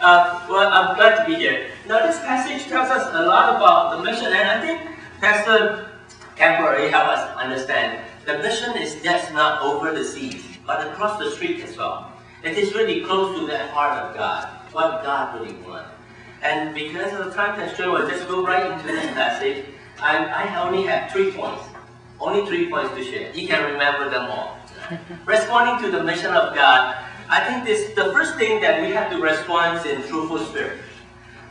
Well, I'm glad to be here. Now, this passage tells us a lot about the mission, and I think Pastor Campbell helped us understand the mission is just not over the seas, but across the street as well. It is really close to the heart of God, what God really wants. And because of the time constraint, we'll just go right into this passage. I only have 3 points. Only 3 points to share. You can remember them all. Responding to the mission of God, I think the first thing that we have to respond is in truthful spirit.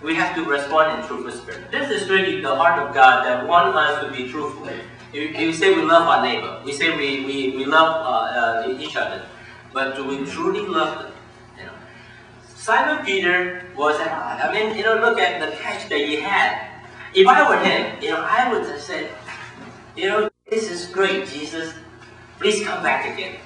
We have to respond in truthful spirit. This is really the heart of God that wants us to be truthful. If we say we love our neighbor, we say we love each other, but do we truly love them? You know, Simon Peter was, look at the catch that he had. If I were him, I would have said, this is great, Jesus. Please come back again.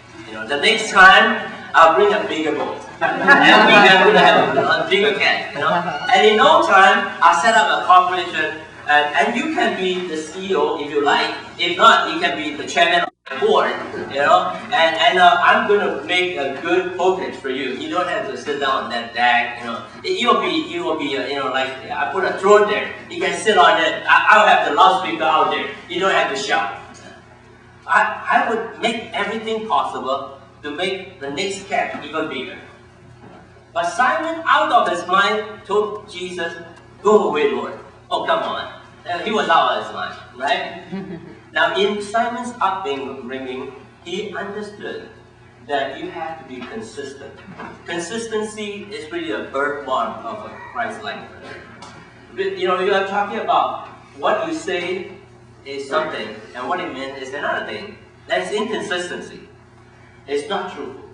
The next time I'll bring a bigger boat, and we're going to have a bigger catch. And in no time I'll set up a corporation, and you can be the CEO if you like. If not, you can be the chairman of the board. And I'm going to make a good focus for you. You don't have to sit down on that deck. It will be like I put a throne there. You can sit on it. I'll have the loudspeaker out there. You don't have to shout. I would make everything possible to make the next catch even bigger. But Simon, out of his mind, told Jesus, "Go away, Lord." Oh, come on. He was out of his mind, right? Now, in Simon's upbringing, he understood that you have to be consistent. Consistency is really a birthmark of a Christ likeness. You are talking about what you say is something, and what it meant is another thing. That's inconsistency. It's not truthful.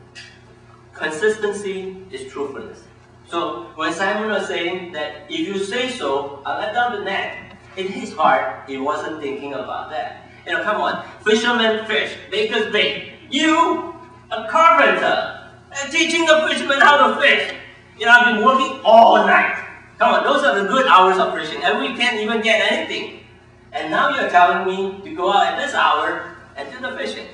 Consistency is truthfulness. So when Simon was saying that if you say so, I'll let down the net, in his heart, he wasn't thinking about that. Come on, fishermen fish, bakers bake. You, a carpenter, teaching the fishermen how to fish. I've been working all night. Come on, those are the good hours of fishing, and we can't even get anything. And now you're telling me to go out at this hour and do the fishing.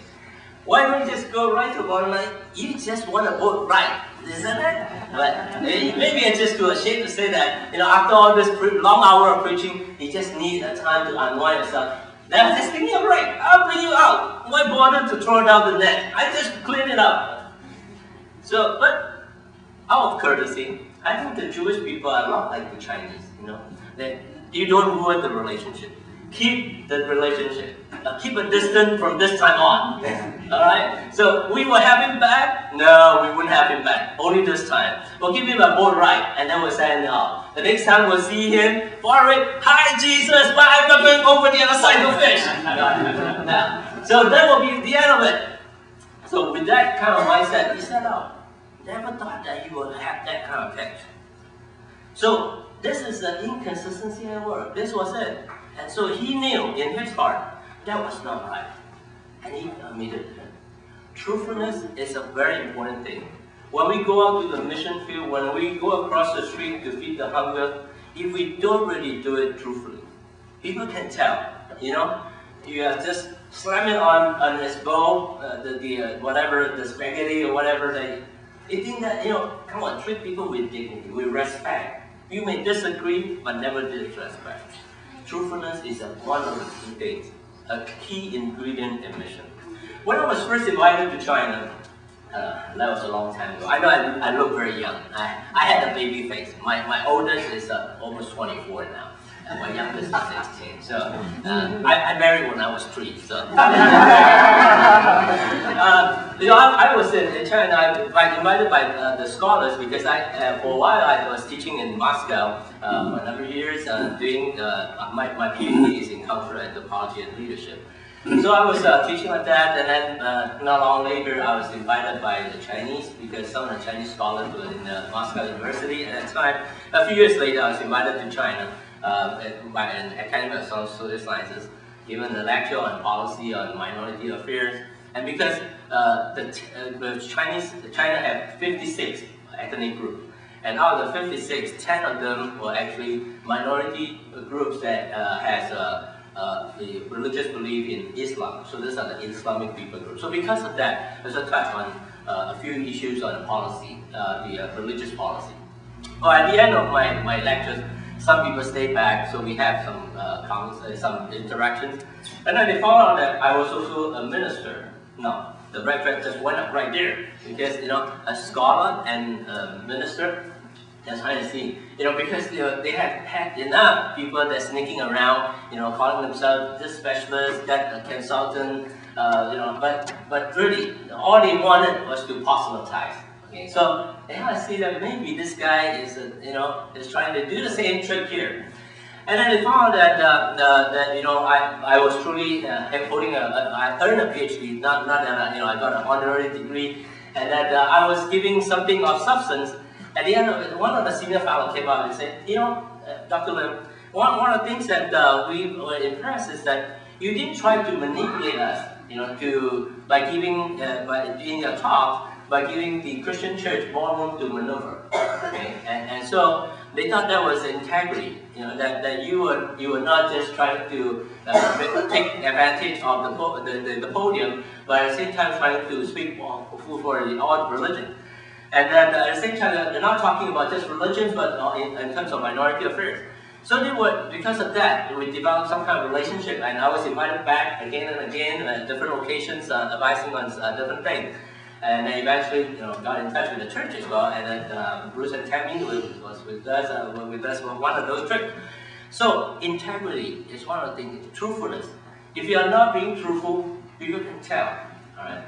Why don't you just go right to the bottom line? You just want a boat right, isn't it? But maybe I'm just too ashamed to say that. After all this long hour of preaching, you just need a time to unwind yourself. Then I'm just thinking, all right, I'll bring you out. Why bother to throw down the net? I just clean it up. So, but out of courtesy, I think the Jewish people are not like the Chinese. That you don't ruin the relationship. Keep the relationship. Keep a distance from this time on. Alright? So we will have him back? No, we wouldn't have him back. Only this time. We'll give him a boat ride, and then we'll send him out. The next time we'll see him, for it, "Hi Jesus, but I'm not going over the other side to fish." So that will be the end of it. So with that kind of mindset, he set out. Never thought that he would have that kind of catch. So this is the inconsistency at work. This was it. And so he knew in his heart that was not right. And he admitted it. Truthfulness is a very important thing. When we go out to the mission field, when we go across the street to feed the hunger, if we don't really do it truthfully, people can tell. You have just slam it on his bowl, whatever, the spaghetti or whatever. They think that, come on, treat people with dignity, with respect. You may disagree, but never disrespect. Truthfulness is one of the key things, a key ingredient in mission. When I was first invited to China, that was a long time ago. I know I look very young. I had a baby face. My oldest is almost 24 now, and my youngest is 16. So I married when I was 3. So I was in China. I invited by the scholars because for a while I was teaching in Moscow for a number of years, doing my PhD is in cultural anthropology and leadership. So I was teaching like that, and then not long later I was invited by the Chinese because some of the Chinese scholars were in Moscow University at that time. A few years later I was invited to China by an Academy of Social Sciences, given a lecture on policy on minority affairs. And because China had 56 ethnic groups, and out of the 56, 10 of them were actually minority groups that has the religious belief in Islam. So these are the Islamic people group. So because of that, there's a touch on a few issues on policy, the religious policy. Or at the end of my lectures, some people stay back, so we have some interactions. And then they found out that I was also a minister. No, the red flag just went up right there. Because, a scholar and a minister, that's how I see. Because they have had enough people that's sneaking around, calling themselves this specialist, that consultant, but really, all they wanted was to proselytize. Okay, so I see that maybe this guy is trying to do the same trick here. And then they found that I was truly holding I earned a PhD, not that I got an honorary degree, and that I was giving something of substance. At the end of it, one of the senior fellows came up and said, Dr. Lim, one of the things that we were impressed is that you didn't try to manipulate us, by doing a talk, by giving the Christian church more room to maneuver. Okay? And so they thought that was integrity, that you were not just trying to take advantage of the podium, but at the same time trying to speak for all religion. And then at the same time, they're not talking about just religions, but in terms of minority affairs. So because of that, we developed some kind of relationship, and I was invited back again and again at different occasions, advising on different things. And then eventually, got in touch with the church as well, and then Bruce and Tammy was with us for one of those trips. So integrity is one of the things. Truthfulness. If you are not being truthful, people can tell. All right.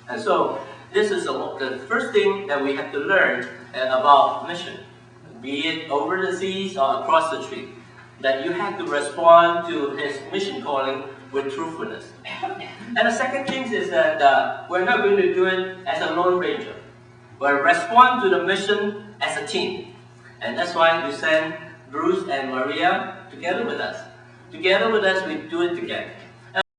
And so this is the first thing that we have to learn about mission, be it over the seas or across the street. That you have to respond to his mission calling with truthfulness. And the second thing is that we're not going to do it as a lone ranger. We'll respond to the mission as a team. And that's why we send Bruce and Maria together with us. Together with us, we do it together.